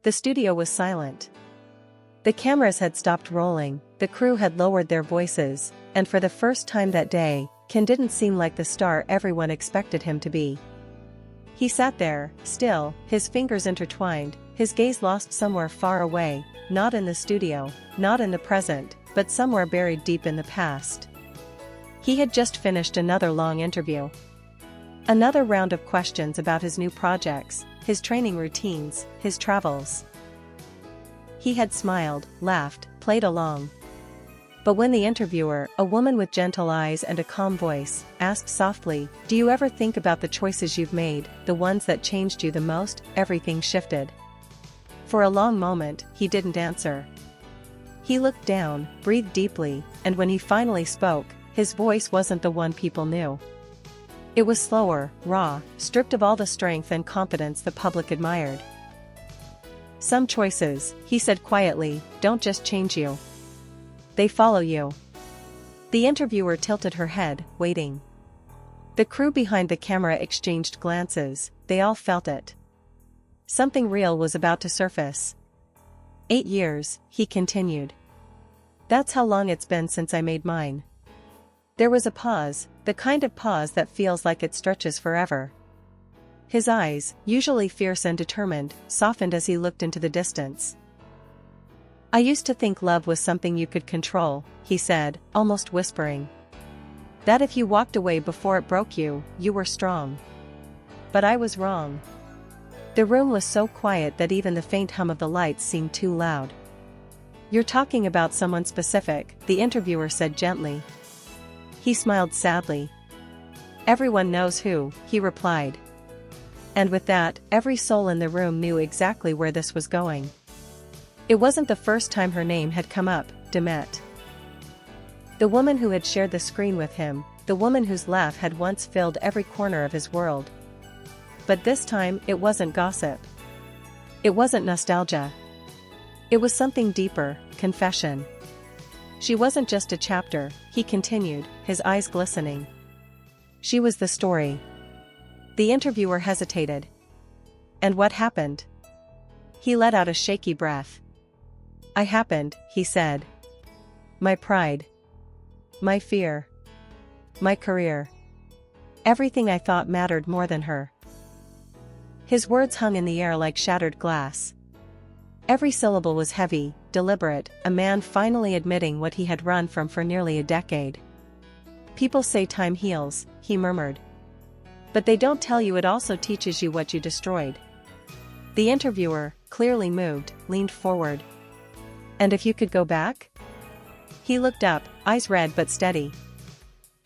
The studio was silent. The cameras had stopped rolling, the crew had lowered their voices, and for the first time that day, Ken didn't seem like the star everyone expected him to be. He sat there, still, his fingers intertwined, his gaze lost somewhere far away, not in the studio, not in the present, but somewhere buried deep in the past. He had just finished another long interview. Another round of questions about his new projects, his training routines, his travels. He had smiled, laughed, played along. But when the interviewer, a woman with gentle eyes and a calm voice, asked softly, "Do you ever think about the choices you've made, the ones that changed you the most?" everything shifted. For a long moment, he didn't answer. He looked down, breathed deeply, and when he finally spoke, his voice wasn't the one people knew. It was slower, raw, stripped of all the strength and confidence the public admired. "Some choices," he said quietly, "don't just change you. They follow you." The interviewer tilted her head, waiting. The crew behind the camera exchanged glances, they all felt it. Something real was about to surface. 8 years, he continued. That's how long it's been since I made mine. There was a pause, the kind of pause that feels like it stretches forever. His eyes, usually fierce and determined, softened as he looked into the distance. "I used to think love was something you could control," he said, almost whispering. "That if you walked away before it broke you, you were strong. But I was wrong." The room was so quiet that even the faint hum of the lights seemed too loud. "You're talking about someone specific," the interviewer said gently. He smiled sadly. "Everyone knows who," he replied. And with that, every soul in the room knew exactly where this was going. It wasn't the first time her name had come up, Demet. The woman who had shared the screen with him, the woman whose laugh had once filled every corner of his world. But this time, it wasn't gossip. It wasn't nostalgia. It was something deeper, confession. She wasn't just a chapter, he continued, his eyes glistening. She was the story. The interviewer hesitated. "And what happened?" He let out a shaky breath. "I happened," he said. "My pride. My fear. My career. Everything I thought mattered more than her." His words hung in the air like shattered glass. Every syllable was heavy, deliberate, a man finally admitting what he had run from for nearly a decade. "People say time heals," he murmured. "But they don't tell you it also teaches you what you destroyed." The interviewer, clearly moved, leaned forward. "And if you could go back?" He looked up, eyes red but steady.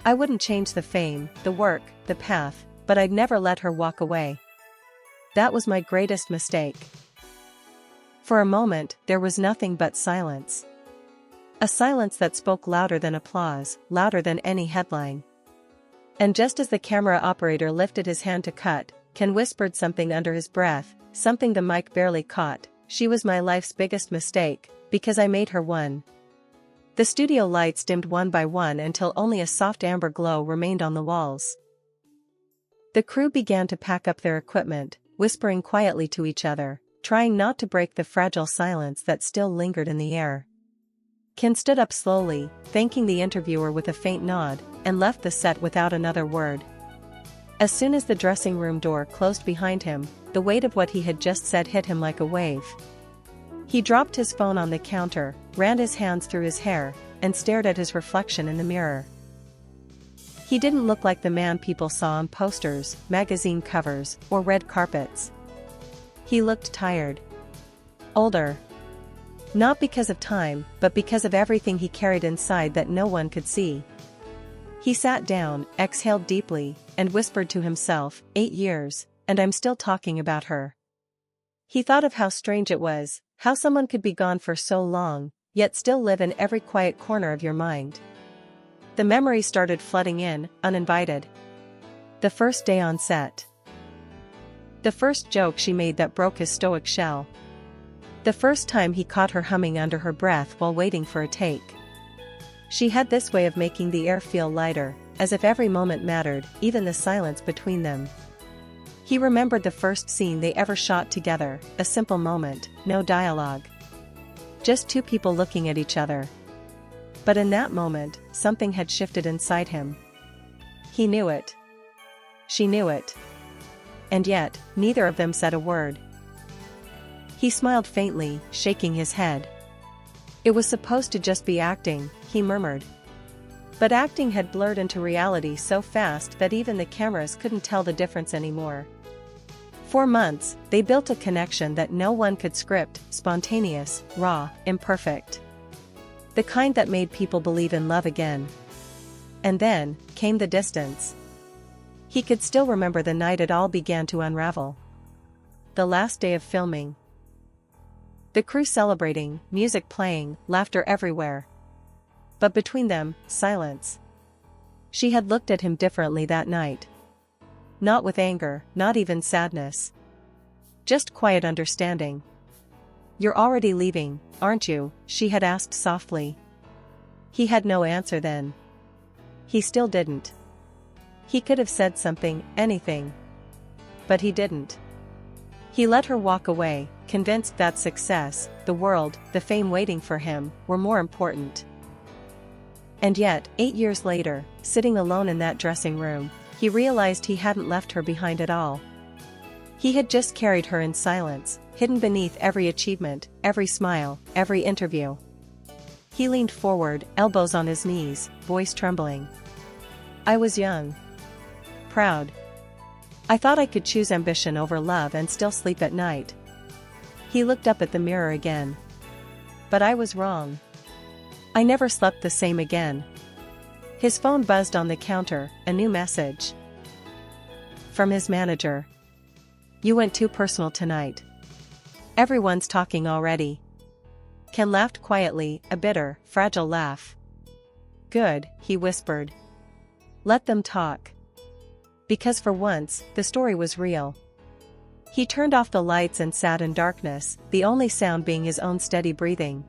"I wouldn't change the fame, the work, the path, but I'd never let her walk away. That was my greatest mistake." For a moment, there was nothing but silence. A silence that spoke louder than applause, louder than any headline. And just as the camera operator lifted his hand to cut, Ken whispered something under his breath, something the mic barely caught. "She was my life's biggest mistake, because I made her one." The studio lights dimmed one by one until only a soft amber glow remained on the walls. The crew began to pack up their equipment, whispering quietly to each other, trying not to break the fragile silence that still lingered in the air. Ken stood up slowly, thanking the interviewer with a faint nod, and left the set without another word. As soon as the dressing room door closed behind him, the weight of what he had just said hit him like a wave. He dropped his phone on the counter, ran his hands through his hair, and stared at his reflection in the mirror. He didn't look like the man people saw on posters, magazine covers, or red carpets. He looked tired. Older. Not because of time, but because of everything he carried inside that no one could see. He sat down, exhaled deeply, and whispered to himself, 8 years, and I'm still talking about her. He thought of how strange it was, how someone could be gone for so long, yet still live in every quiet corner of your mind. The memories started flooding in, uninvited. The first day on set. The first joke she made that broke his stoic shell. The first time he caught her humming under her breath while waiting for a take. She had this way of making the air feel lighter, as if every moment mattered, even the silence between them. He remembered the first scene they ever shot together, a simple moment, no dialogue. Just two people looking at each other. But in that moment, something had shifted inside him. He knew it. She knew it. And yet, neither of them said a word. He smiled faintly, shaking his head. It was supposed to just be acting, he murmured. But acting had blurred into reality so fast that even the cameras couldn't tell the difference anymore. For months, they built a connection that no one could script, spontaneous, raw, imperfect. The kind that made people believe in love again. And then, came the distance. He could still remember the night it all began to unravel. The last day of filming. The crew celebrating, music playing, laughter everywhere. But between them, silence. She had looked at him differently that night. Not with anger, not even sadness. Just quiet understanding. "You're already leaving, aren't you?" she had asked softly. He had no answer then. He still didn't. He could have said something, anything. But he didn't. He let her walk away, convinced that success, the world, the fame waiting for him, were more important. And yet, 8 years later, sitting alone in that dressing room, he realized he hadn't left her behind at all. He had just carried her in silence, hidden beneath every achievement, every smile, every interview. He leaned forward, elbows on his knees, voice trembling. "I was young. Proud. I thought I could choose ambition over love and still sleep at night." He looked up at the mirror again. "But I was wrong. I never slept the same again." His phone buzzed on the counter, a new message. From his manager. "You went too personal tonight. Everyone's talking already." Ken laughed quietly, a bitter, fragile laugh. "Good," he whispered. "Let them talk." Because for once, the story was real. He turned off the lights and sat in darkness, the only sound being his own steady breathing.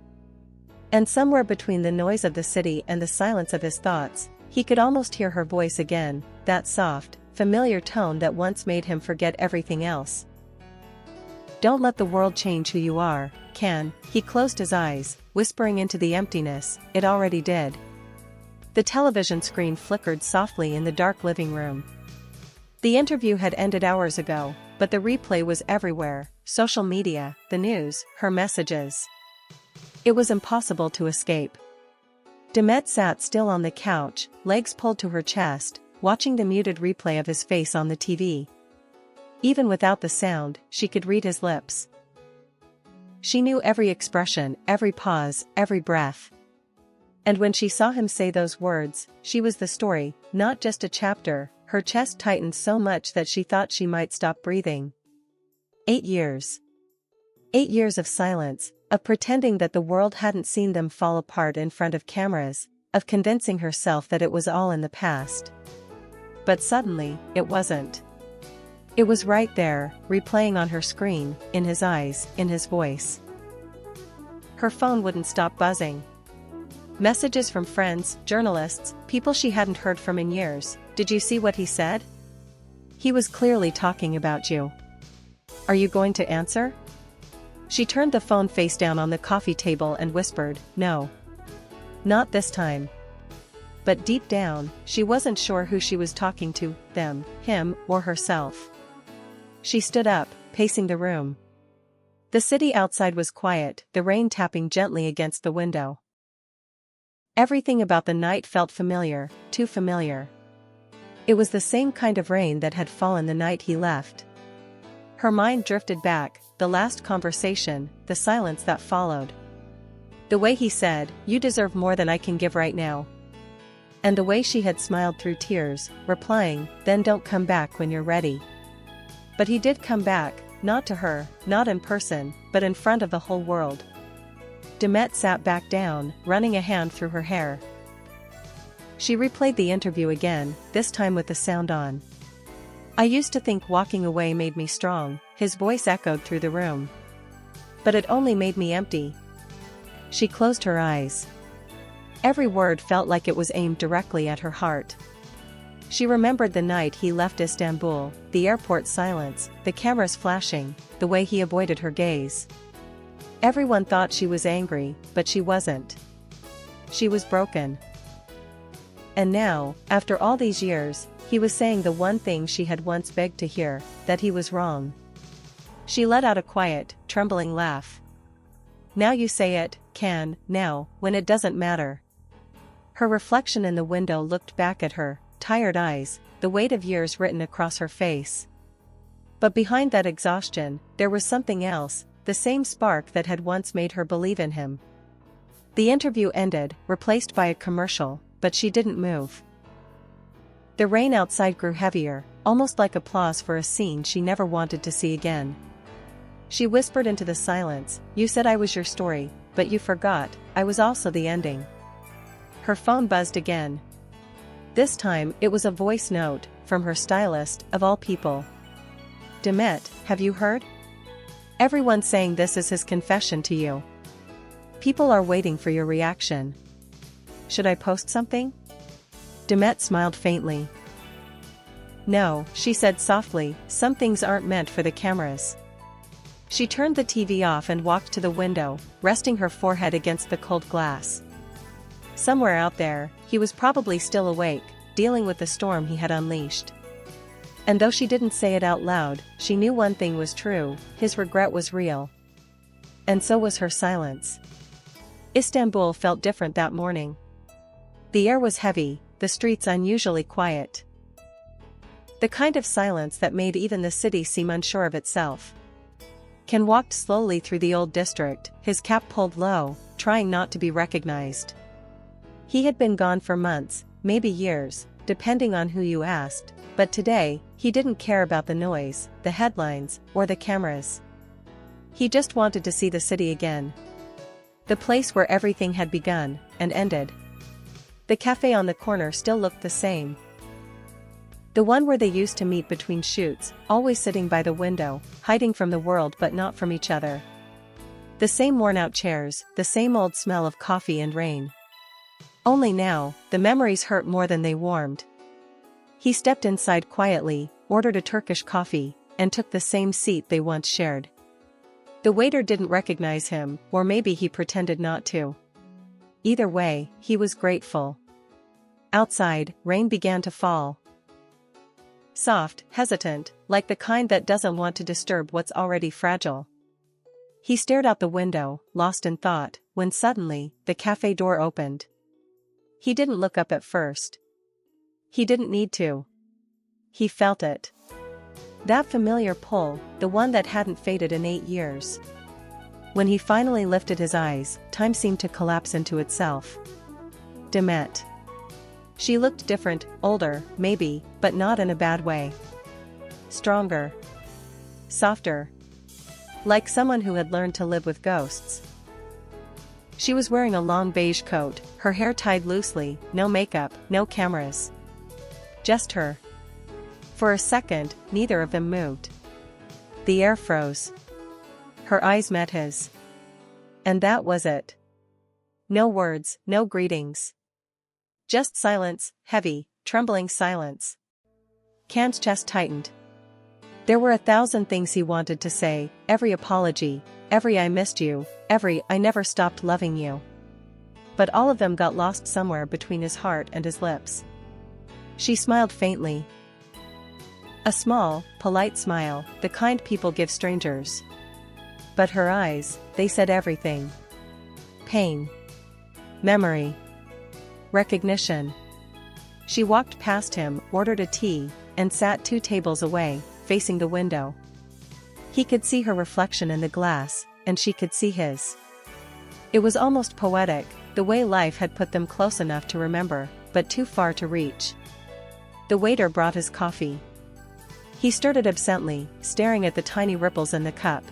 And somewhere between the noise of the city and the silence of his thoughts, he could almost hear her voice again, that soft, familiar tone that once made him forget everything else. "Don't let the world change who you are, Ken." He closed his eyes, whispering into the emptiness, it already did. The television screen flickered softly in the dark living room. The interview had ended hours ago, but the replay was everywhere, social media, the news, her messages. It was impossible to escape. Demet sat still on the couch, legs pulled to her chest, watching the muted replay of his face on the TV. Even without the sound, she could read his lips. She knew every expression, every pause, every breath. And when she saw him say those words, she was the story, not just a chapter. Her chest tightened so much that she thought she might stop breathing. 8 years. 8 years of silence, of pretending that the world hadn't seen them fall apart in front of cameras, of convincing herself that it was all in the past. But suddenly, it wasn't. It was right there, replaying on her screen, in his eyes, in his voice. Her phone wouldn't stop buzzing. Messages from friends, journalists, people she hadn't heard from in years. "Did you see what he said? He was clearly talking about you. Are you going to answer?" She turned the phone face down on the coffee table and whispered, "No. Not this time." But deep down, she wasn't sure who she was talking to, them, him, or herself. She stood up, pacing the room. The city outside was quiet, the rain tapping gently against the window. Everything about the night felt familiar, too familiar. It was the same kind of rain that had fallen the night he left. Her mind drifted back, the last conversation, the silence that followed. The way he said, "You deserve more than I can give right now." And the way she had smiled through tears, replying, "Then don't come back when you're ready." But he did come back, not to her, not in person, but in front of the whole world. Demet sat back down, running a hand through her hair. She replayed the interview again, this time with the sound on. "I used to think walking away made me strong," his voice echoed through the room. "But it only made me empty." She closed her eyes. Every word felt like it was aimed directly at her heart. She remembered the night he left Istanbul, the airport silence, the cameras flashing, the way he avoided her gaze. Everyone thought she was angry, but she wasn't. She was broken. And now, after all these years, he was saying the one thing she had once begged to hear, that he was wrong. She let out a quiet, trembling laugh. Now you say it, now, when it doesn't matter. Her reflection in the window looked back at her, tired eyes, the weight of years written across her face. But behind that exhaustion, there was something else, the same spark that had once made her believe in him. The interview ended, replaced by a commercial, but she didn't move. The rain outside grew heavier, almost like applause for a scene she never wanted to see again. She whispered into the silence, "You said I was your story, but you forgot, I was also the ending." Her phone buzzed again. This time, it was a voice note, from her stylist, of all people. "Demet, have you heard? Everyone's saying this is his confession to you. People are waiting for your reaction. Should I post something?" Demet smiled faintly. "No," she said softly, "some things aren't meant for the cameras." She turned the TV off and walked to the window, resting her forehead against the cold glass. Somewhere out there, he was probably still awake, dealing with the storm he had unleashed. And though she didn't say it out loud, she knew one thing was true, his regret was real. And so was her silence. Istanbul felt different that morning. The air was heavy, the streets unusually quiet. The kind of silence that made even the city seem unsure of itself. Ken walked slowly through the old district, his cap pulled low, trying not to be recognized. He had been gone for months, maybe years, depending on who you asked, but today, he didn't care about the noise, the headlines, or the cameras. He just wanted to see the city again. The place where everything had begun, and ended. The cafe on the corner still looked the same. The one where they used to meet between shoots, always sitting by the window, hiding from the world but not from each other. The same worn-out chairs, the same old smell of coffee and rain. Only now, the memories hurt more than they warmed. He stepped inside quietly, ordered a Turkish coffee, and took the same seat they once shared. The waiter didn't recognize him, or maybe he pretended not to. Either way, he was grateful. Outside, rain began to fall. Soft, hesitant, like the kind that doesn't want to disturb what's already fragile. He stared out the window, lost in thought, when suddenly, the cafe door opened. He didn't look up at first. He didn't need to. He felt it. That familiar pull, the one that hadn't faded in 8 years. When he finally lifted his eyes, time seemed to collapse into itself. Demet. She looked different, older, maybe, but not in a bad way. Stronger. Softer. Like someone who had learned to live with ghosts. She was wearing a long beige coat, her hair tied loosely, no makeup, no cameras. Just her. For a second, neither of them moved. The air froze. Her eyes met his. And that was it. No words, no greetings. Just silence, heavy, trembling silence. Cam's chest tightened. There were 1,000 things he wanted to say, every apology, every "I missed you," every "I never stopped loving you." But all of them got lost somewhere between his heart and his lips. She smiled faintly. A small, polite smile, the kind people give strangers. But her eyes, they said everything. Pain. Memory. Recognition. She walked past him, ordered a tea, and sat 2 tables away, facing the window. He could see her reflection in the glass, and she could see his. It was almost poetic, the way life had put them close enough to remember, but too far to reach. The waiter brought his coffee. He stirred it absently, staring at the tiny ripples in the cup.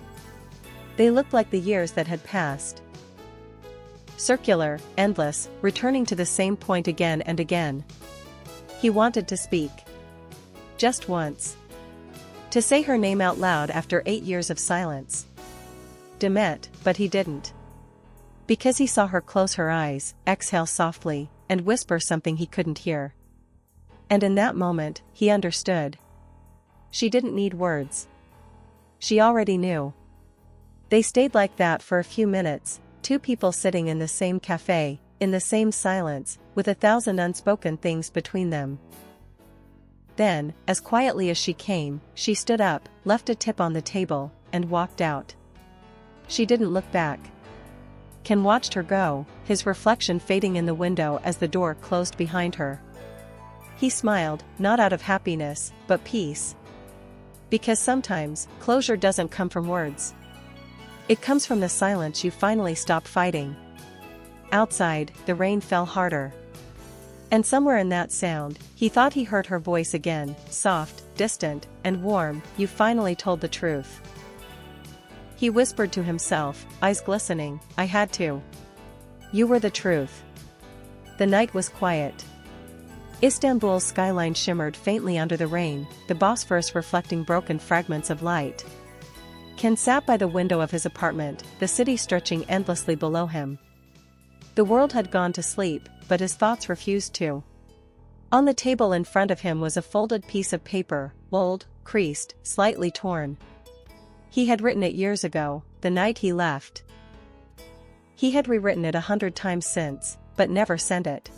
They looked like the years that had passed. Circular, endless, returning to the same point again and again. He wanted to speak. Just once. To say her name out loud after 8 years of silence. Demet, but he didn't. Because he saw her close her eyes, exhale softly, and whisper something he couldn't hear. And in that moment, he understood. She didn't need words. She already knew. They stayed like that for a few minutes, two people sitting in the same cafe, in the same silence, with 1,000 unspoken things between them. Then, as quietly as she came, she stood up, left a tip on the table, and walked out. She didn't look back. Ken watched her go, his reflection fading in the window as the door closed behind her. He smiled, not out of happiness, but peace. Because sometimes, closure doesn't come from words. It comes from the silence you finally stop fighting. Outside, the rain fell harder. And somewhere in that sound, he thought he heard her voice again, soft, distant, and warm. "You finally told the truth." He whispered to himself, eyes glistening, "I had to. You were the truth." The night was quiet. Istanbul's skyline shimmered faintly under the rain, the Bosphorus reflecting broken fragments of light. Ken sat by the window of his apartment, the city stretching endlessly below him. The world had gone to sleep, but his thoughts refused to. On the table in front of him was a folded piece of paper, old, creased, slightly torn. He had written it years ago, the night he left. He had rewritten it 100 times since, but never sent it.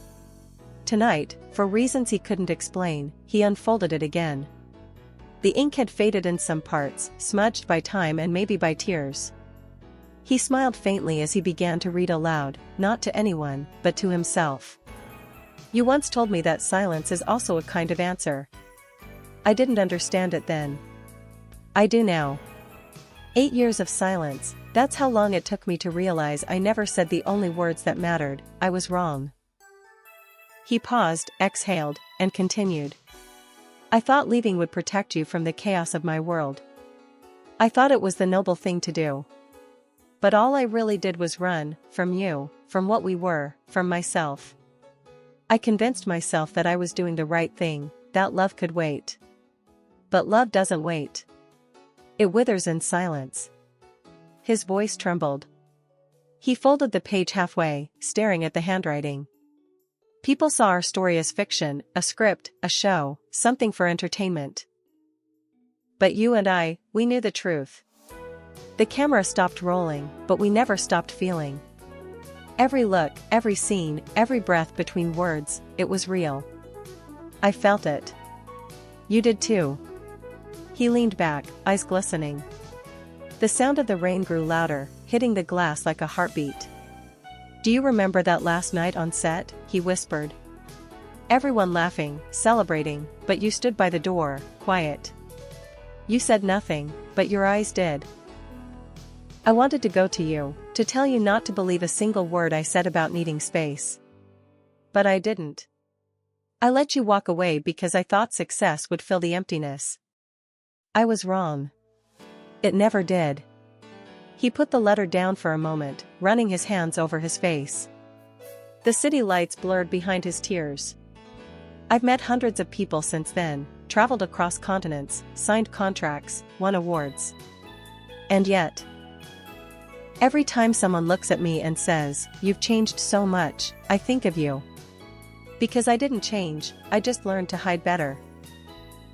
Tonight, for reasons he couldn't explain, he unfolded it again. The ink had faded in some parts, smudged by time and maybe by tears. He smiled faintly as he began to read aloud, not to anyone, but to himself. "You once told me that silence is also a kind of answer. I didn't understand it then. I do now. 8 years of silence, that's how long it took me to realize I never said the only words that mattered. I was wrong." He paused, exhaled, and continued. "I thought leaving would protect you from the chaos of my world. I thought it was the noble thing to do. But all I really did was run, from you, from what we were, from myself. I convinced myself that I was doing the right thing, that love could wait. But love doesn't wait. It withers in silence." His voice trembled. He folded the page halfway, staring at the handwriting. "People saw our story as fiction, a script, a show, something for entertainment. But you and I, we knew the truth. The camera stopped rolling, but we never stopped feeling. Every look, every scene, every breath between words, it was real. I felt it. You did too." He leaned back, eyes glistening. The sound of the rain grew louder, hitting the glass like a heartbeat. "Do you remember that last night on set?" he whispered. "Everyone laughing, celebrating, but you stood by the door, quiet. You said nothing, but your eyes did. I wanted to go to you, to tell you not to believe a single word I said about needing space. But I didn't. I let you walk away because I thought success would fill the emptiness. I was wrong. It never did." He put the letter down for a moment, running his hands over his face. The city lights blurred behind his tears. "I've met hundreds of people since then, traveled across continents, signed contracts, won awards. And yet, every time someone looks at me and says, 'You've changed so much,' I think of you. Because I didn't change, I just learned to hide better."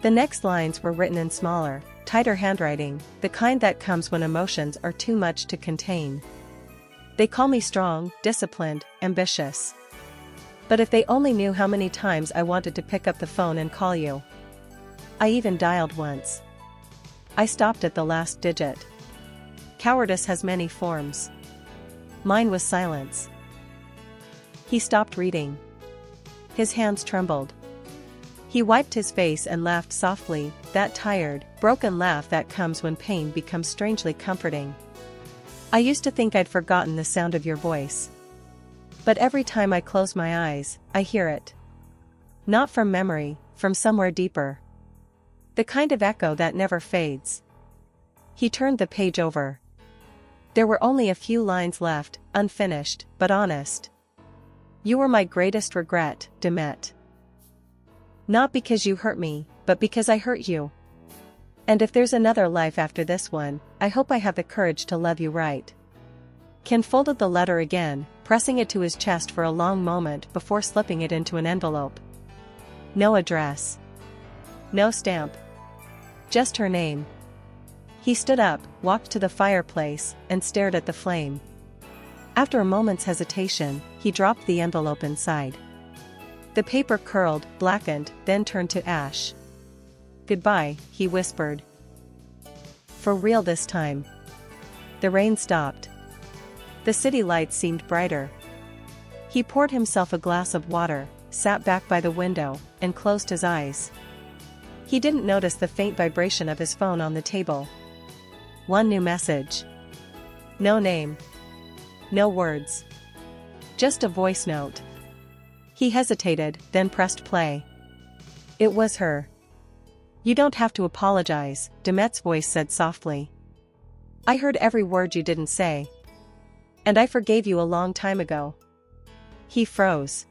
The next lines were written in smaller, tighter handwriting, the kind that comes when emotions are too much to contain. "They call me strong, disciplined, ambitious. But if they only knew how many times I wanted to pick up the phone and call you. I even dialed once. I stopped at the last digit. Cowardice has many forms. Mine was silence." He stopped reading. His hands trembled. He wiped his face and laughed softly, that tired, broken laugh that comes when pain becomes strangely comforting. "I used to think I'd forgotten the sound of your voice. But every time I close my eyes, I hear it. Not from memory, from somewhere deeper. The kind of echo that never fades." He turned the page over. There were only a few lines left, unfinished, but honest. "You were my greatest regret, Demet. Not because you hurt me, but because I hurt you. And if there's another life after this one, I hope I have the courage to love you right." Ken folded the letter again, pressing it to his chest for a long moment before slipping it into an envelope. No address. No stamp. Just her name. He stood up, walked to the fireplace, and stared at the flame. After a moment's hesitation, he dropped the envelope inside. The paper curled, blackened, then turned to ash. "Goodbye," he whispered. For real this time. The rain stopped. The city lights seemed brighter. He poured himself a glass of water, sat back by the window, and closed his eyes. He didn't notice the faint vibration of his phone on the table. One new message. No name. No words. Just a voice note. He hesitated, then pressed play. It was her. "You don't have to apologize," Demet's voice said softly. "I heard every word you didn't say. And I forgave you a long time ago." He froze.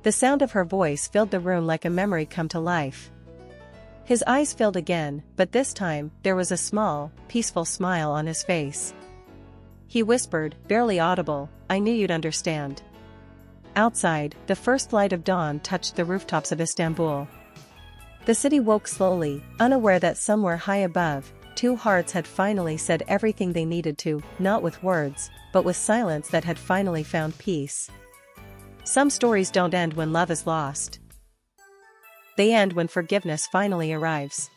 The sound of her voice filled the room like a memory come to life. His eyes filled again, but this time, there was a small, peaceful smile on his face. He whispered, barely audible, "I knew you'd understand." Outside, the first light of dawn touched the rooftops of Istanbul. The city woke slowly, unaware that somewhere high above, two hearts had finally said everything they needed to, not with words, but with silence that had finally found peace. Some stories don't end when love is lost. They end when forgiveness finally arrives.